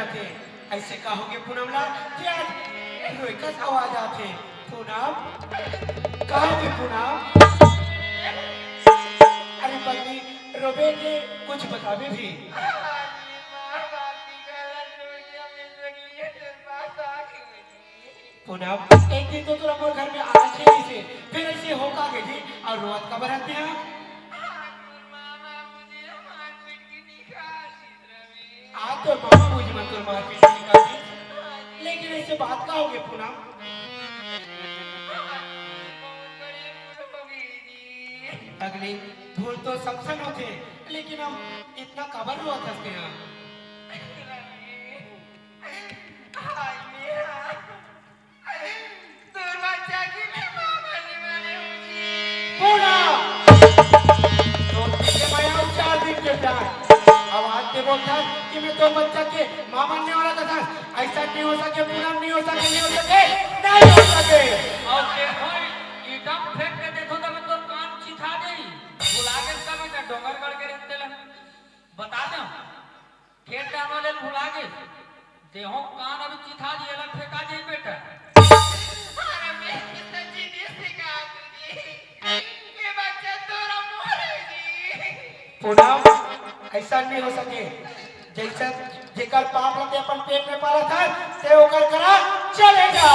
जानत है ऐसे कहोगे पूनमला कि आज रोई का आवाज आते पूनम कहोगे पूनम अरे पगली रोबे के कुछ बतावे भी पूनम एक दिन तो तुम अपने घर में आना चाहिए से फिर ऐसे होगा के जी और रोज कब रहते हैं आज तो मामा मुझे मत तो मार पीट निकाल दी लेकिन ऐसे बात का होगे पूनम अगली भूल तो सबसे होते लेकिन हम इतना कबर हुआ करते हैं बोलता कि मैं तो बच्चा के मां बनने वाला था ऐसा नहीं हो सके पूनम नहीं हो सके नहीं हो सके नहीं हो सके और देखो ईटम फेंक के देखो तो मैं तो कान चिखा देई भुला के सब का डोंगर गड़ के रहते लन बता दे खेत डाल वाले भुला के देहो कान अभी चिखा दिए लन फेंका जाई बेटा अरे मैं कितना जीनियस सिखा दूंगी ये बच्चा तोरा मोरेगी पूनम ऐसा नहीं हो सके जैसा जेकर पाप लगे अपन पेट में पाला था से होकर करा चलेगा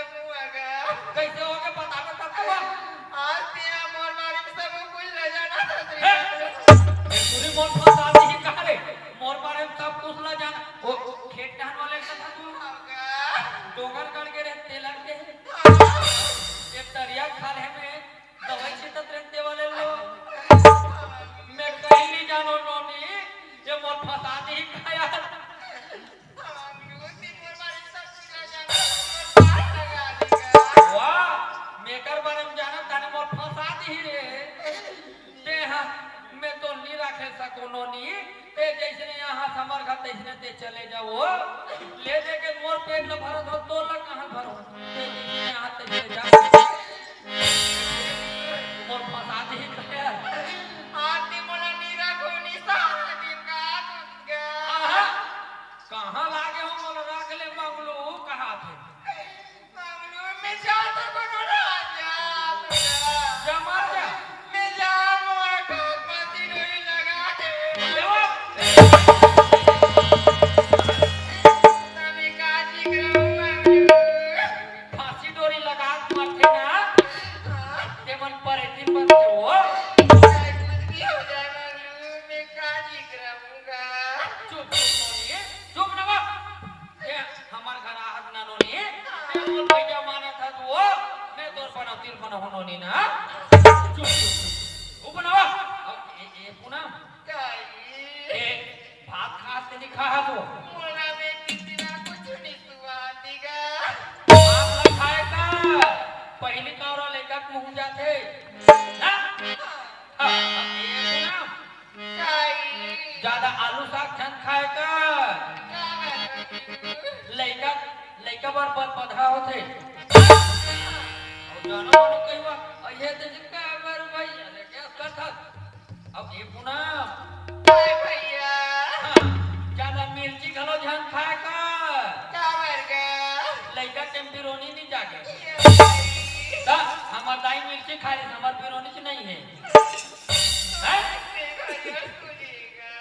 कैसे हो गए बता बता तब आज तेरा मोर मारे में सब कुछ ले जाना था पूरी मोर फंसा दी कहां रे मोर मारे में सब कुछ ले जाना वो खेत डाल वाले का था तू डोंगर कड़ के रहते लगते ये दरिया खाल है में दवाई छिटत रहते वाले लोग मैं कहीं नहीं जानो नोनी ये मोर फंसा दी का यार मेकर बारे में जाना ताने मोर फंसा दी रे ते हां मैं तो नहीं रखे सको नोनी ते जैसे यहां समर खा तैसने ते चले जाओ ले दे के मोर पेट न भरत हो तो ला कहां भरो ते जैसे यहां तैसने जा मोर फंसा दी यार आती मोला नहीं रखो निशान दिन का आहा कहां लागे हो मोर रख ले मंगलू कहां थे मंगलू में जा तो कोनो राजा जमा जा मैं जा मोर को पति डोरी लगा दे तभी काजी करूंगा फांसी डोरी लगा मरते ना ते मन पर दिन बनते हो की हो जाए मंगलू मैं काजी करूंगा चुप नोनी चुप ना बा ये हमार घर आहत ना नोनी ते मोर भैया माना था तू मैं तोर पर तिल बना हो नोनी ना चुप चुप ऊपर ना ए पुना काई ए भात खास नहीं खा तो मोला में कितना कुछ नहीं सुआतीगा भात खाए का पहली कौरा लेकर मुंह जाते ना ये पुना काई ज्यादा आलू साग छन खाए का लइका लइका बार पर पधा होते और जानो मानो कहवा ये तो जिनका बार भाई अरे क्या कथा ये पुना काय भैया ज्यादा मिर्ची घलो झन खाए का का मर गया लइका टेम्पिरोनी नहीं जागे ये भाई ता हमार दाई मिर्ची खाए हमार पिरोनी से नहीं है हैं देखा सुनेगा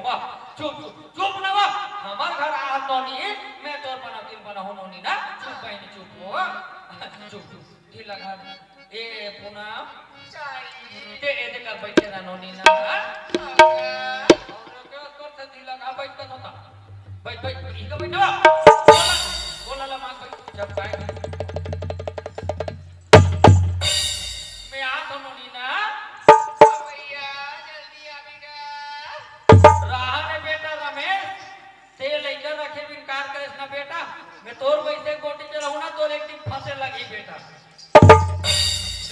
वाह चुप चुप ना वाह हमार घर आ नोनी है मैं तोर बना दिन बना हो नोनी ना चुप बहन चुप हो चुप चुप ढील लगा ए पुना चाहिए ते ए कर बैठे ना नोनी ना और क्या करते ढील लगा बैठ कर होता बैठ बैठ इका बैठ बोला बोला ला मां बैठ जब पाए मैं आ तो नोनी ना भैया जल्दी आवेगा राह ने बेटा रमेश ते लेकर रखे विनकार करेस ना बेटा मैं तोर वैसे गोटी से रहूं ना तो एक दिन फंसे लगी बेटा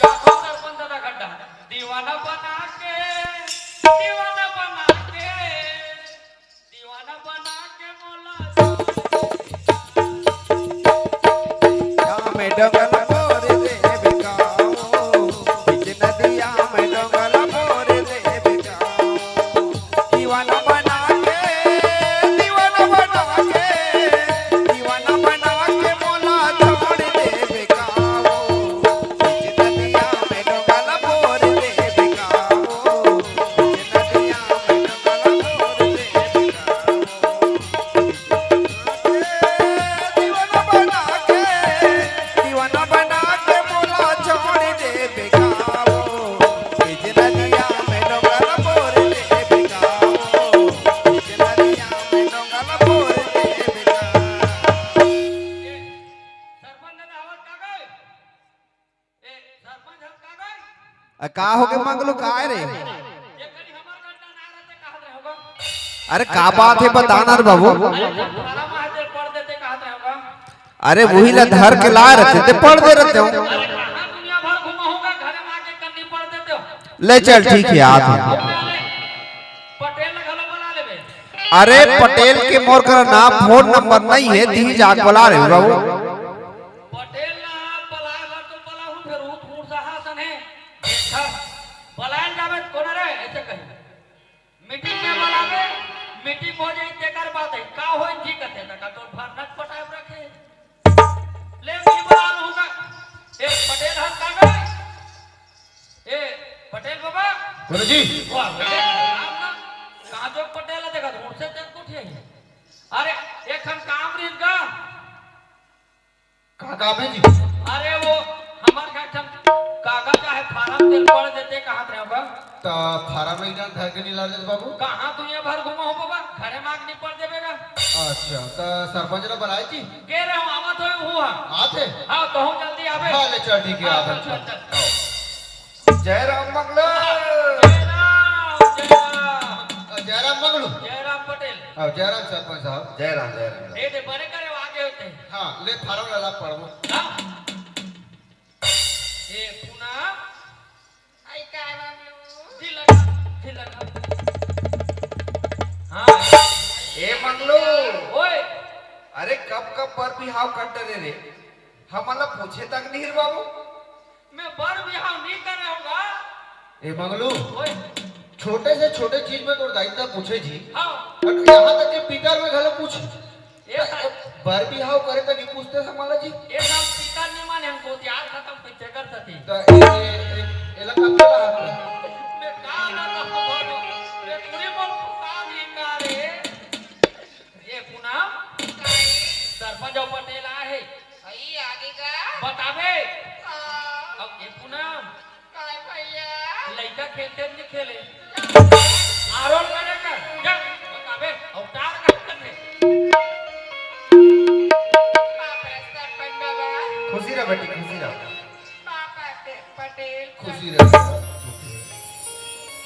जाखो सरपंच दादा गड्ढा दीवाना बना के मोला में डंगल मोर देविकाओ बिच नदिया में डंगल मोर देविकाओ दीवाना बना के मोला छोड़ देविकाओ बिच नदिया में डंगल मोर देविकाओ बिच नदिया में डंगल मोर देविकाओ दीवाना बना के मोला छोड़ दे बेगाओ बिच नदिया में डंगल मोर दे बेगाओ बिच नदिया में डंगल मोर दे बेगाओ सरपंच दादा आवाज का गए ए सरपंच हम का गए का हो के मंगलू का रे ये कहीं हमार गड्ढा ना रहते कहत रहे होगा अरे का बात है बताना रे बाबू अरे थारा महादेव पढ़ देते कहत रहे होगा अरे वही ला धर के ला रहते थे पढ़ दे रहते हो अरे कहां दुनिया भर घुमा होगा घर में आके कन्नी पढ़ देते हो ले चल ठीक है याद है पटेल घलो बना लेबे अरे पटेल के मोर का नाम फोन नंबर नहीं है दी जाग बुला रहे हो बाबू पटेल ना बलाए भर तो बला हूं फिर ऊट ऊट सहासन है देखा बलाएन जावे कोन रे ऐसे कही मीटिंग में बुलावे मीटिंग हो जाई तेकर बात है का होई जी कहते का तो भरनक पटाए रखे ले भी बला होगा ए पटेल हम का गए ए पटेल बाबा गुरुजी वाह कहां जो पटेल है देखा ढूंढ से तेरे को उठिए अरे एक हम काम रीत का का काम है जी अरे वो हमार का कागज चाहे फार्म तेल पड़ देते कहां रहे होगा तो फार्म में जान था के नहीं ला दे बाबू कहां दुनिया भर घुमा हो बाबा घरे मांग नहीं पड़ देवेगा अच्छा तो सरपंच ने बुलाए जी के रहे हो आवत हो हुआ आते हां तो हम जल्दी आवे हाँ ले चल ठीक है हाँ, आते चल, चल, चल। जय राम मंगलो जयराम मंगलू जयराम पटेल जय राम सरपंच साहब जय राम दे बड़े करे आगे होते हैं हाँ ले फार्म ला पढ़ो हाँ? ये पुना आई काय मामलू लगा हाँ ए मंगलू ओए अरे कब कब पर बिहाव कर डरे रे हमला पूछे तक नहीं रे बाबू मैं बर बिहाव नहीं कर रहा हूँगा ए मंगलू ओए छोटे से छोटे चीज में तो दायित्व पूछे जी हाँ और यहाँ तक कि पीकर में घलो पूछ ये सब बर बिहाव करे तो नहीं पूछते समाला जी ये सब पिता नहीं माने हमको यार खत्म पीछे कर सकती तो एला का चला हाथ में मैं कहा ना तो बोलो ये पूरी मन फुसा नहीं करे ये पुना सरपंच और पटेल आए आई आगे का बतावे हाँ अब ये पुना काय भैया लड़का खेलते नहीं खेले आरोल करेगा जा बतावे अवतार का करने पापा सरपंच बाबा खुशी रह बेटी खुशी रह पापा पटेल खुशी रहे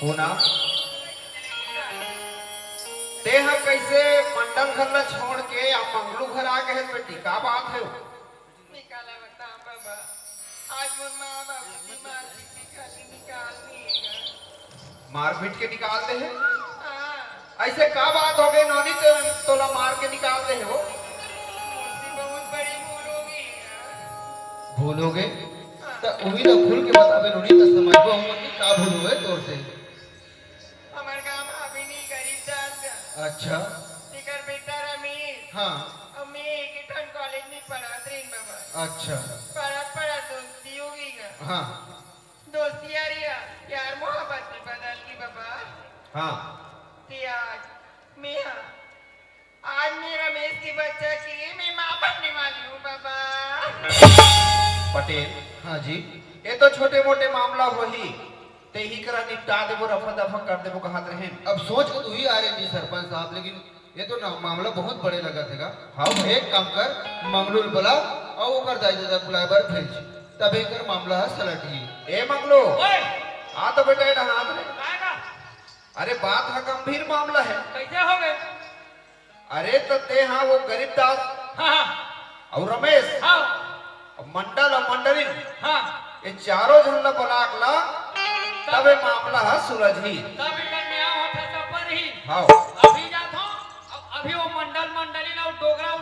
होना ते हम कैसे मंडल घर ला छोड़ के आप मंगलू घर आ गए बेटी का बात है निकाला बता बाबा आज मोर माँ बाबू बीमार निकालनी मारपीट के निकाल दे है हाँ ऐसे का बात हो गई नौनी तो तोला मार के निकाल दे हो मुझसे बहुत बड़ी भूल हो गई भूल हो गए तो उम्मीद है खुल के बतावे नोनी तो समझ को हम कि का भूल हुए तोर से अच्छा तिकर बेटा रमेश हाँ और मैं एक ही ठन कॉलेज में पढ़त रही बाबा अच्छा पढ़त दोस्ती हो गई ना हाँ दोस्ती यारी प्यार मोहब्बत में बदल गई बाबा हाँ ते आज मैं रमेश के बच्चा की मैं माँ बनने वाली हूँ बाबा। पटेल हाँ जी ये तो छोटे मोटे मामला हो ही ते ही करा निपटा देबो रफा दफा कर देबो कहात रहे अब सोच के तू ही आ रही थी सरपंच साहब, लेकिन ये तो मामला बहुत बड़े लगा थे। हाँ एक काम कर, मंगलूर बुला और वो कर जाए दादा बुलाए बार भेज, तब एक कर मामला है सलटी। ए मंगलो ओए आ तो बेटा ये हाथ रे आएगा अरे बात है गंभीर मामला है। कैसे हो गए? अरे तो ते हाँ वो गरीब दास हाँ और रमेश हाँ और मंडल और मंडलिन हाँ ये चारों झल्ला बलाक ला तब ये मामला है सुलझी। तब इनका न्याय होता सब पर ही हाँ अभी जाता हूँ अभी वो मंडली ना वो डोगरा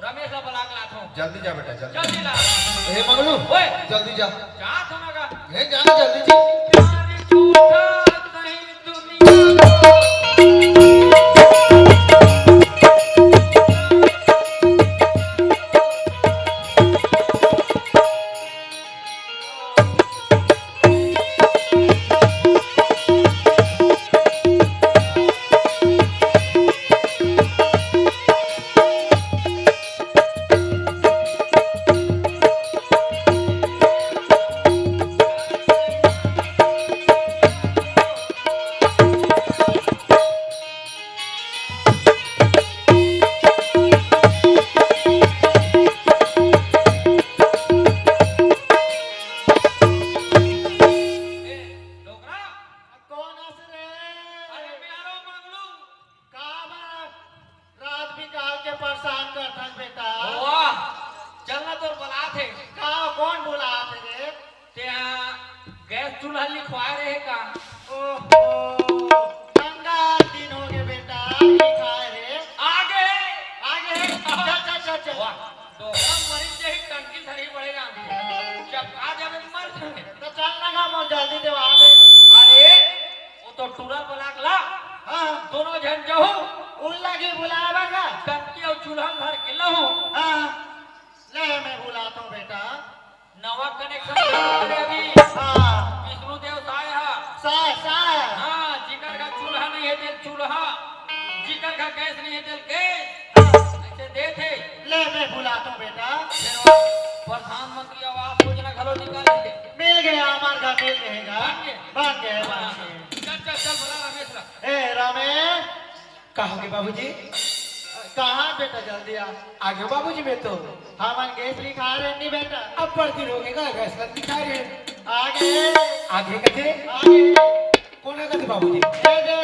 रमेश ला बलाक लाता हूँ। जल्दी जा बेटा जल्दी जल्दी ला हे मंगलू ओए जल्दी जा, जात हो ना हे जाना जल्दी जी। प्यार झूठा नहीं दुनिया चूल्हा लिखवाए रहे का गंगा दिन हो गए बेटा लिखाए रे आगे आगे चल वाह दोगरा मरीज जे टंकी धरी बढ़ेगा जब आ जावे मर जावे तो चल लगा मोर जल्दी दे आगे अरे वो तो टूरा बलाक ला हां दोनों जन जाओ उल्ला की बुलावा का टंकी और चूल्हा घर के लहू हां ले मैं बुलाता हूं बेटा नवा कनेक्शन करे अभी हां विष्णु देव साया सा हाँ जिकर का चूल्हा नहीं है दिल चूल्हा जिकर का गैस नहीं है दिल गैस ऐसे दे थे ले मैं बुलाता हूं बेटा फिर प्रधानमंत्री आवास योजना घरो निकाले मिल गया हमार घर मिल रहेगा बन बन गए चल चल चल बोला रमेश ला ए रमेश कहाँ के बाबूजी कहाँ बेटा जल्दी आ गए बाबूजी मैं तो हमार गैस लिखा रहे नहीं बेटा अब पढ़ती रहोगे का गैस लिखा रहे आगे आगे कथे आगे कौन है बाबूजी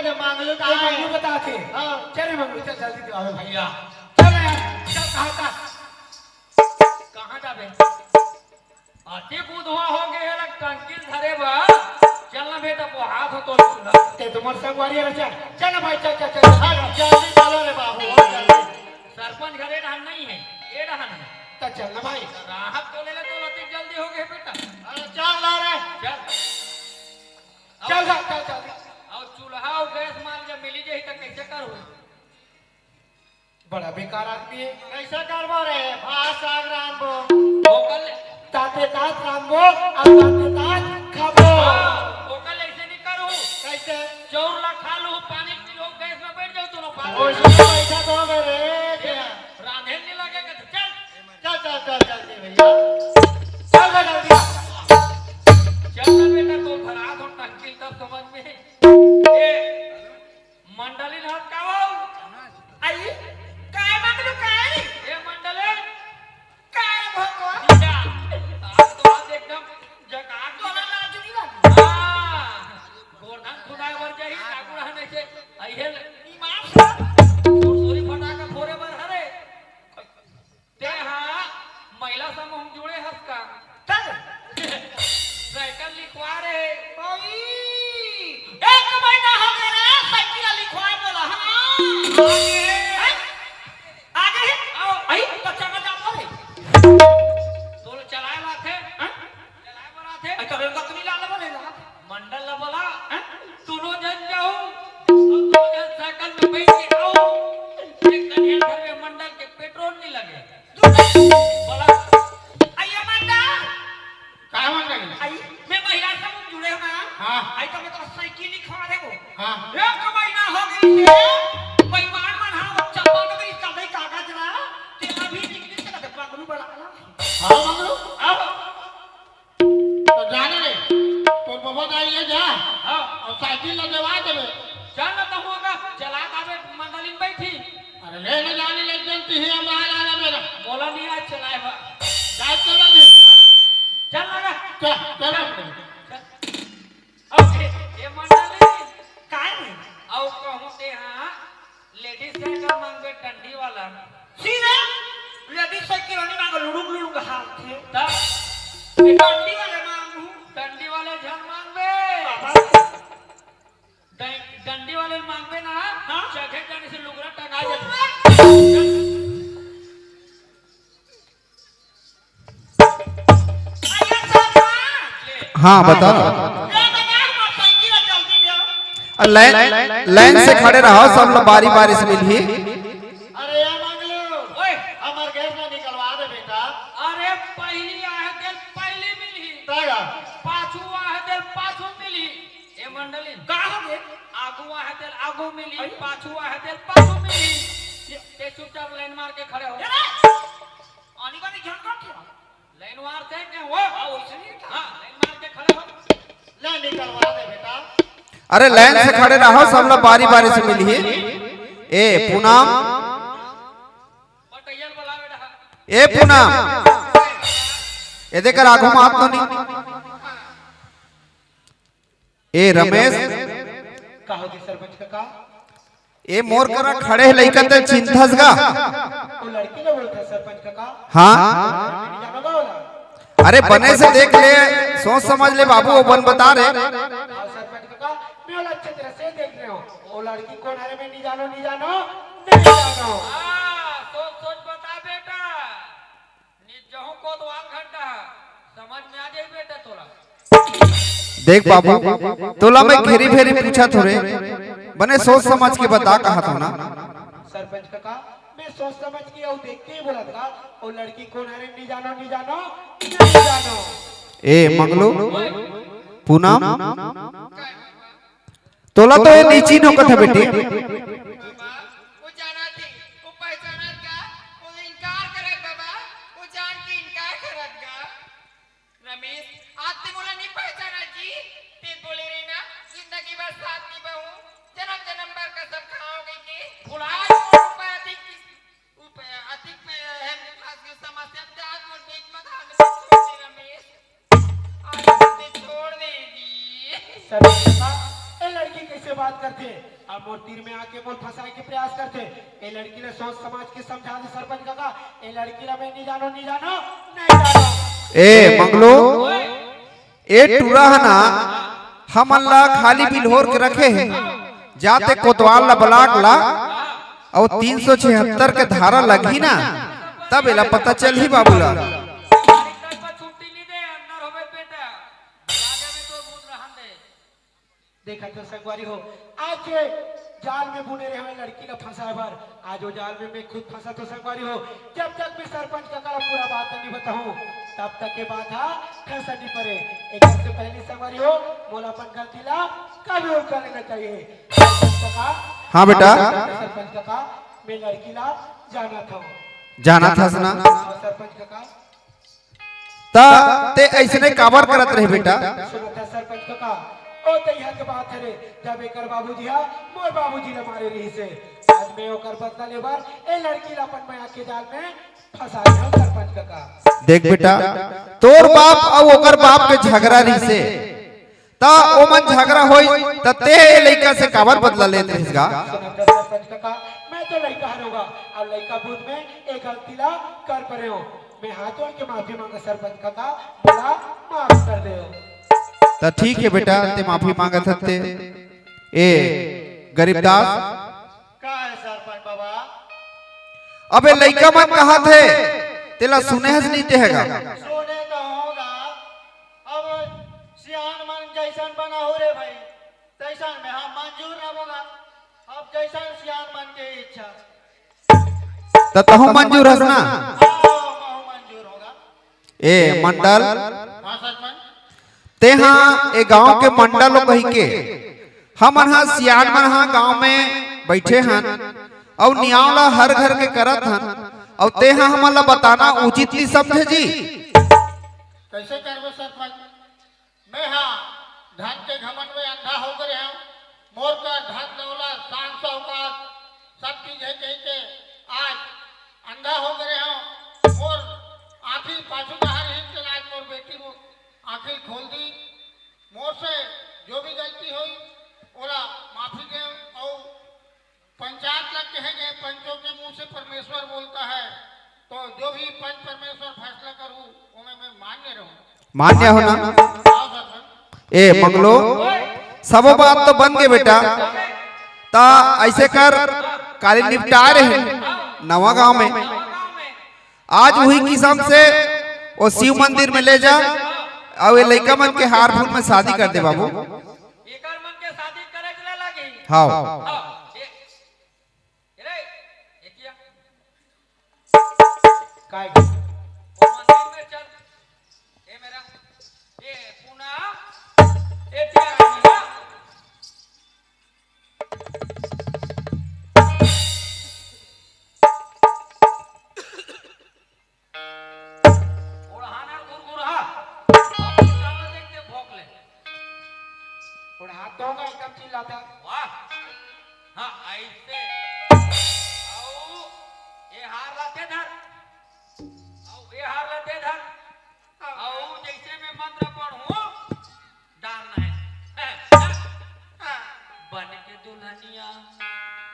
दे मांगलू का है बताते हां चल मांगलू चल जल्दी दे आओ भैया चल यार चल कहाँ जाबे अति बुधवा हो गए है टंकी धरे बा चलना बेटा वो हाथ हो तो चूल्हा ते तुम्हारे संगवारी है चल चल भाई चल चल चल जल्दी चलो रे बाबू हो जल्दी सरपंच घरे रहन नहीं है ये रहन है तो चल ना भाई राहत तो ले ले तो लती जल्दी हो गए बेटा अरे चल ना रे चल चल चल और चूल्हा और गैस माल जब मिली जाए तो कैसे करो बड़ा बेकार आदमी है कैसा करबो रे भात साग रांधबो ओकल ताते तात रांधबो और ताते तात खाबो ओकल ऐसे नहीं करू कैसे चौर ला खा लूं पानी पी लो गैस में बैठ जाओ दोनों ओ पास पैसा दो रे रांधे नहीं लगेगा तो चल चल चल चल जल्दी भैया चल बे जल्दी चल ना बेटा तो भरा दो टंकी तब समझ में ए मंडली ना काओ आई काय मांगलू काय ए मंडली काय भको आज तो आज एकदम जगार तोला लाज नहीं लगी हां गोरधन खुदाई वर जाई ठाकुर हने से अइहेल ईमान से सुरसुरी फटाका फोरे बर हरे ते हां महिला समूह जुड़े हस का चल साइकिल लिखवा रे भाई एक महीना हो गया रे साइकिल लिखवाए बोला हां आगे आओ आई तो चल जा रे तोल चलाए लाथे हां चलाए बराथे आई तो रेल कतनी लाल बोलेगा मंडल ला बोला दोनों जन जाओ और दोनों जन साइकिल में बैठ के आओ चल अब ये मंडली काय रे और कहूं ते हां लेडीज साइकिल मांगे टंडी वाला सीधे लेडीज साइकिल नहीं मांगो लुड़ुक हाथ थे तब डंडी वाले मांगू डंडी वाले झन मांगे डंडी वाले मांगे ना हाँ? जगह जाने से लुगरा टंगा जाए हाँ बता लाइन से खड़े रहो सब लोग बारी बारी से मिली अरे यार मांग लो ओए हमार गैस ना निकलवा दे बेटा अरे पहली आहे दिल पहली मिली तागा पाछू आहे दिल पाछू मिली ए मंडली का हो गे आगू आहे दिल आगू मिली पाछू आहे दिल पाछू मिली ते चुपचाप लाइन मार के खड़े हो आनी बानी झन का थे लाइन मार से के हो हां लाइन मार के खड़े हो ले निकलवा दे बेटा अरे लाइन से खड़े रहो सब लोग बारी बारी से मिली ए पूनम बटैया बोला बेटा ए पूनम ए देकर आगू में हाथ तो नहीं ए रमेश कहो कि सरपंच काका ए मोर करा खड़े लइका ते चिंतास गा वो लड़की ने बोलता सरपंच काका हाँ नहीं जानो का बोला अरे बने से देख ले सोच समझ ले बाबू वो बन बता रहे हाँ सरपंच काका मैं वाला अच्छे तरह से देख रहे हो वो लड़की कौन है मैं नहीं जानो नहीं जानो हां सोच सोच बता बेटा निजहू को द्वार घंटा समझ में आ जाई बेटा तोरा देख बाबू तोला मैं घेरी फेरी पूछा थोड़े बने सोच समझ के बता कहा था ना सरपंच काका मैं सोच समझ के और देख के ही बोला था वो लड़की कौन है नहीं जानो ए मंगलू पूनम तोला तो ये नीची नौकत है बेटी वो जाना थी वो पहचाना क्या वो इनकार करत बाबा वो जान के इनकार करत गा रमेश आज ते बोला नहीं पहचाना जी ते बोले रे ना जिंदगी भर साथ निभाऊं जन्म जन्म भर कसम खाओगे कि आज ऊपर अधिक में है खास की समस्या ते आज मोर बीच में धान छोड़ दे रमेश आज ते छोड़ देगी सरपंच काका ये लड़की कैसे बात करते अब मोर तीर में आके मोर फंसाए के प्रयास करते ये लड़की ने सोच समाज के समझा दे सरपंच काका ये लड़की ला मैं नहीं जानो ए मंगलू ए टूरा है ना हम अल्लाह खाली बिल्होर के रखे हैं जाते कोतवाल ला ब्लाक ला और 376 के धारा लगी ना तब एला पता चल ही बाबूला तारीख पर छुट्टी ली दे अंदर होवे बेटा आगे में तो भूत रहन दे देखा तो संगवारी हो आज ये जाल में बुने रहे हुए लड़की ने फंसाए भर आज वो जाल में मैं खुद फंसा तो संगवारी हो जब तक मैं सरपंच काका पूरा बात नहीं बताऊं तब तक के बात हा खैसा नहीं पड़े एक से पहले संगवारी हो मोलापन गलती ला कभी और कर लेना चाहिए सरपंच काका हाँ बेटा सरपंच काका मैं लड़की ला जाना था जाना था सुना सरपंच काका ता ते ऐसने काबर करत रहे बेटा सुनो था सरपंच काका ओ तैया के बात है रे जब एकर बाबूजी हा मोर बाबूजी ने मारे रही से आज मैं ओकर बदला लेबर ए लड़की ला अपन माया के जाल में फंसा दिया सरपंच काका देख बेटा तोर बाप और ओकर बाप के झगड़ा रही से ता ओ मन झगड़ा होई त ते लइका से काबर बदला लेत रहिसगा सुनो था सरपंच काका मैं तो लड़का हरोगा अब लड़का बूथ में एक गलती ला कर परे हो मैं हाथ जोड़ के माफी मांगा सरपंच काका बोला माफ कर दे तो ठीक है बेटा ते माफी मांगत हते ए गरीबदास का है सरपंच बाबा अबे लइका मन कहा थे तेला सुने हस नहीं तेगा सोने तो होगा अब सियान मन जैसन बना हो रे भाई तैसन में हम मंजूर न होगा अब जैसन सियान मन के इच्छा त तहु मंजूर हस ना बहु मंजूर होगा ए मंडल हाँ सरपंच ते हाँ ए गांव के मंडल कही के हम हाँ सियान मन हाँ गांव में बैठे हन और नियावला हर घर के करत हन और ते हाँ हमला बताना उचित नहीं समझे जी कैसे करबे सरपंच मैं हाँ धन के घमंड में अंधा हो गए हैं मोर का धन दौलत शान शौकत सब चीज है कहीं के आज अंधा हो गए हैं मोर आखिर पाछू बाहर ही चला मोर बेटी को आखिर खोल दी मोर से जो भी गलती हुई ओला माफी दे और पंचायत लग कहेंगे पंचों के मुंह से परमेश्वर बोलता है तो जो भी पंच परमेश्वर फैसला करूं उन्हें मैं मान्य रहूं। मान्य हो ना? आओ सरपंच। ए मंगलो सब बात तो बन गए बेटा, ता ऐसे कर काली निपटा रहे नवा गांव में। आज वही किस्म से वो शिव मंदिर में ले जा और ये लड़का मन के हार फूल में शादी कर दे बाबू। एकर मन के शादी करे चले लगी। हाँ रे एकिया काय ओ मंदिर में चल ए मेरा ए पुना ए तेरा ओढ़ाना गुरगुरहा अब जाना देखते भोंक ले और हाथ धोगा एकदम चिल्लाता। वाह हाँ ऐसे आओ ये हार लाते धर आओ ये हार लाते धर आओ जैसे मैं मंत्र पढ़ूं डालना है बन के दुल्हनिया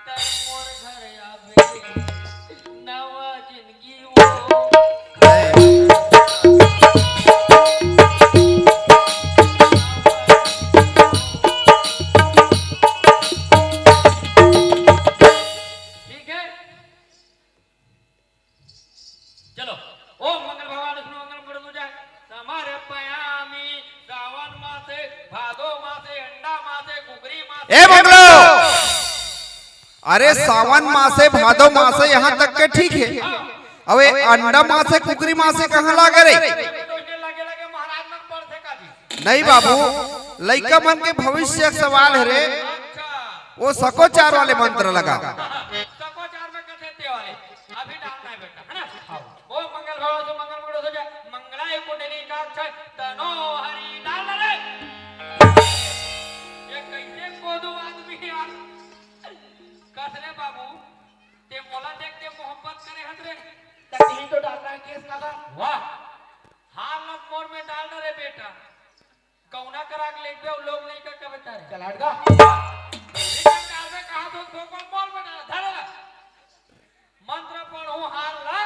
तर मोर घर आवे नवा जिंदगी वो ठीक है चलो ओ मंगल भगवान विष्णु मंगल प्रभु जाए हमारे पयामी सावन मासे भादो मासे अंडा मासे कुकरी मासे ए मंगलो अरे सावन मासे भादो मासे यहाँ तक के ठीक है, अबे अंडा मासे कुकरी मासे कहाँ लागे रे? तो लगे लगे महाराज मन पढ़ थे का जी नहीं बाबू, लड़का मन के भविष्य का सवाल है रे, अच्छा वो सकोचार वाले मंत्र लगा। सकोचार में कथे ते वाले अभी डालना है बेटा है ना ओ मंगल भगवान से मंगल मुड़ो से जाए मंगलाय कुंडली का अक्षय तनो हरि डाल रे ये कैसे कोदो आदमी यार कसरे बाबू ते मोला देख के मोहब्बत करे हत रे तकलीफ तो डालना है केस दादा। वाह हाल मत मोर में डाल रे बेटा कौना करा के लेके वो लोग नहीं का कविता रे चल हट गा। डाल में कहा तो ठोकर मोर में डाल धर ला मंत्र पढ़ो हाल ला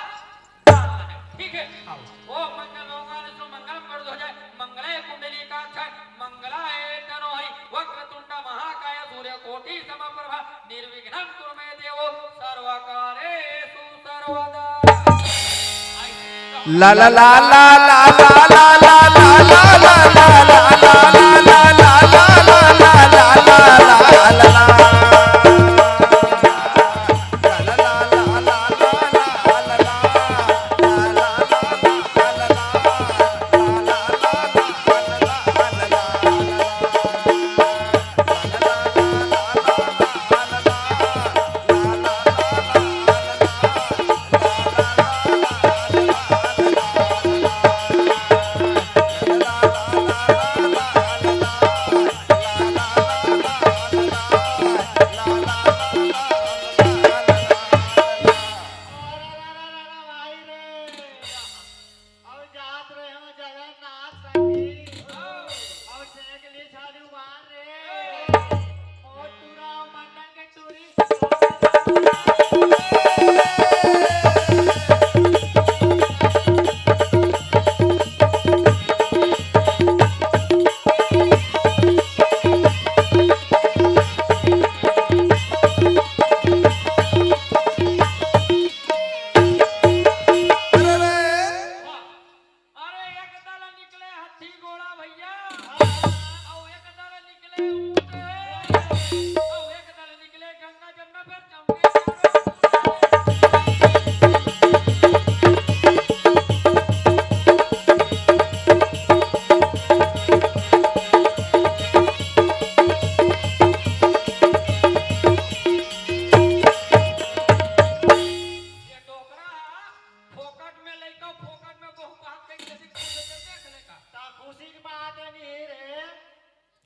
डालना है ठीक है ओ मंगल भगवान विष्णु मंगल कर दो जाए मंगलाय कुंडली का अक्षय मंगलाय तनो हरि वक्रतुंड महाकाय सूर्य कोटि समप्रभा निर्विघ्नं कुरु मे देवो सर्वकारेषु सर्वदा ला ला ला ला ला ला ला ला ला ला ला ला ला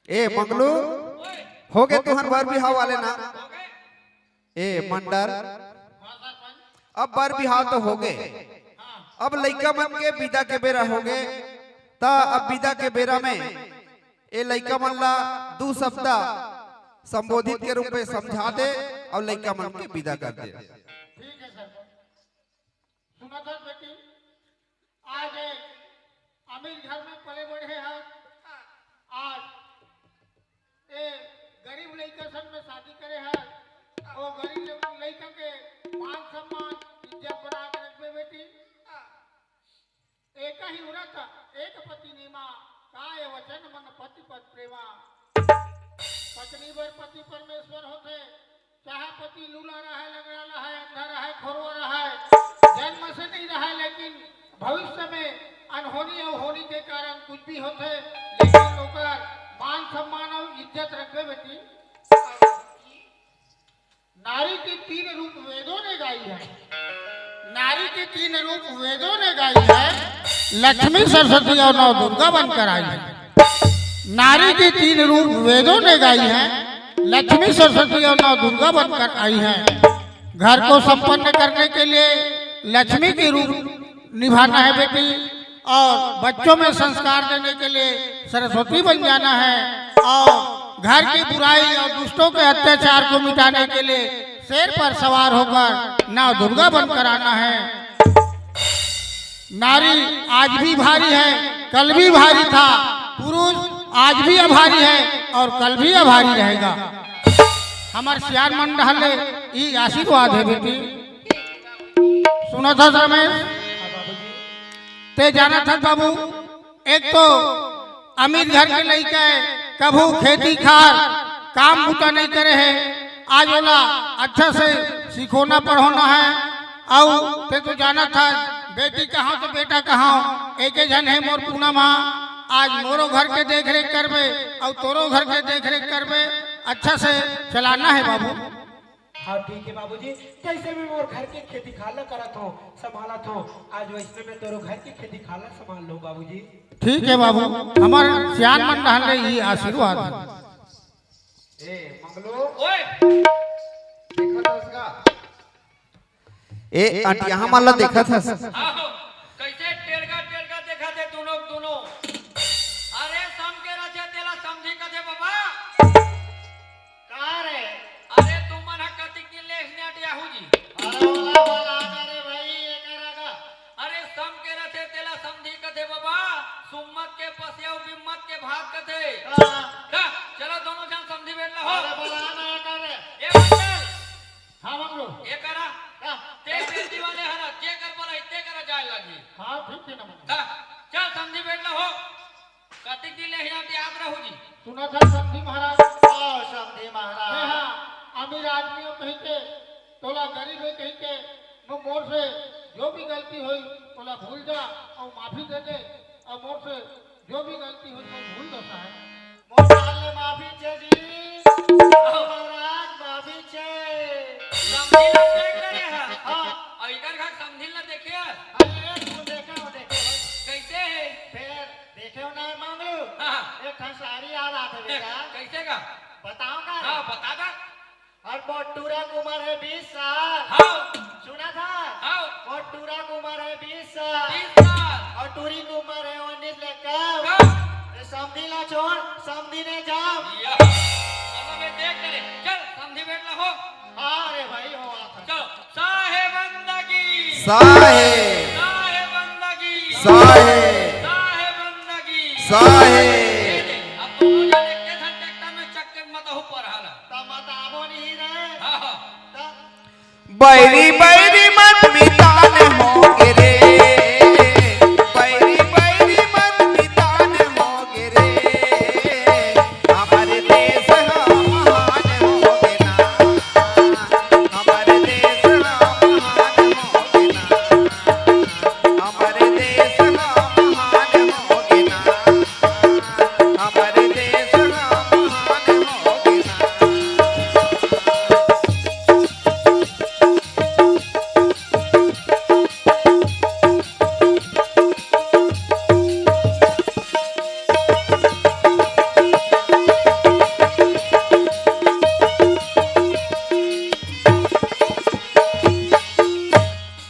ए मंगलू हो गए तुहर बर बिहाव वाले ना ए मंडर अब बर बिहाव तो हो गए अब लइका मन के विदा के बेरा हो गए ता अब विदा के बेरा में ए लइका मन ला दू शब्द संबोधित के रूप में समझा दे और लइका मन के विदा कर दे। ठीक है सर। सुना था बेटी, आज अमीर घर में पले बढ़े हैं, आज ए गरीब लड़का सन में शादी करे हैं, और गरीब लड़का के मान सम्मान इज्जत बना के रखबे बेटी। एक ही उरत एक पति नीमा, काय वचन मन पति पद प्रेमा। पत्नी बर पति परमेश्वर होते, चाहे पति लूला रहा है, लगड़ा रहा है, अंधा रहा है, खोरवा रहा है, जन्म से नहीं रहा है, लेकिन भविष्य में अनहोनी और होनी के कारण कुछ भी होते, लेकिन ओकर मान सम्मान और इज्जत रखे बेटी। नारी की 3 रूप वेदों ने गाई है, नारी की 3 रूप वेदों ने गाई है, लक्ष्मी सरस्वती और नौ दुर्गा बनकर आई है। नारी की 3 रूप वेदों ने गाई है, लक्ष्मी सरस्वती और नौ दुर्गा बनकर आई है। घर को संपन्न करने के लिए लक्ष्मी की रूप निभाना है बेटी, और बच्चों में संस्कार देने के लिए सरस्वती बन जाना है, और घर की बुराई और दुष्टों के अत्याचार को मिटाने के लिए शेर पर सवार होकर नौ दुर्गा बनकर आना है। नारी आज भी भारी है, कल भी भारी था, पुरुष आज भी अभारी है और कल भी अभारी रहेगा। हमार सियान मंडल ये आशीर्वाद है बेटी। सुना था रमेश, ते जाना था बाबू, एक तो अमीर घर के लड़का है, कभू खेती खार काम बूटा नहीं करे है, आज बोला अच्छा से सिखोना पढ़ोना है। और ते तो जाना था बेटी कहाँ तो बेटा कहाँ, एक जन है मोर पूना माँ, आज मोरो घर के देख रेख करबे और तोरो घर के देख रेख करबे, अच्छा से चलाना है बाबू। हाँ ठीक है बाबूजी, जैसे मैं मोर घर के खेती खाला करत हो संभालत हो, आज वैसे मैं तोरो घर की खेती खाला संभाल लो बाबूजी। ठीक है बाबू, हमारे सियान मंडल ने ये आशीर्वाद है। ए मंगलो ओए देखा था उसका ए आंटी यहाँ माला देखा था। आहो कैसे टेढ़गा टेढ़गा देखा थे दोनों दोनों। अरे सम के रचे तेला समझी कथे बाबा कहाँ रे? अरे तुम मन कति की लेखने अटियाहू जी। अरे वाला वाला अरे भाई ये करेगा। अरे सम के रचे तेला समझी कथे बाबा, सुम्मत के पसिया बिम्मत के भाग कथे। का चलो दोनों जन समझी बैठ लो। अरे वाला ना करे। ए बच्चल हाँ मंगलो, ये करा ते बेटी वाले हरा जे कर बोला इते करा जाए लगी। हाँ ठीक है ना मंगलो। हाँ, चल समझी बैठ लो। कति की लेखने याद रहू जी। सुना था समधी महाराज, आओ समधी मैं महाराज। हाँ अमीर आदमियों कहीं के, तोला गरीब है कहीं के, मोर से जो भी गलती हुई तोला भूल जा और माफी दे दे, और मोर से जो भी गलती हुई तो भूल दसा है। मोर माफी चाहिए महाराज, माफी चाहिए। समझी ना देख रहे हैं। हाँ और इधर घर समझी ना देखे। अरे तू देखा हो देखे कैसे है? फिर देखे हो ना मंगलू। हाँ एक खसारी याद आते बेटा, कैसे का? बताओ का? हाँ बता दा। और मोटूरा की उम्र है 20 साल। हाँ सुना था? हाँ मोटूरा की उम्र है 20 साल 20 साल। और टूरी की उम्र है 19 लेकर। कब? समझी ला छोड़, समझी ने जाओ। या मतलब ये देख ले। चल समझी बैठ ला हो। अरे भाई हो आता। चलो साहेब बंदगी साहे साहेब बंदगी साहे साहेब बंदगी साहे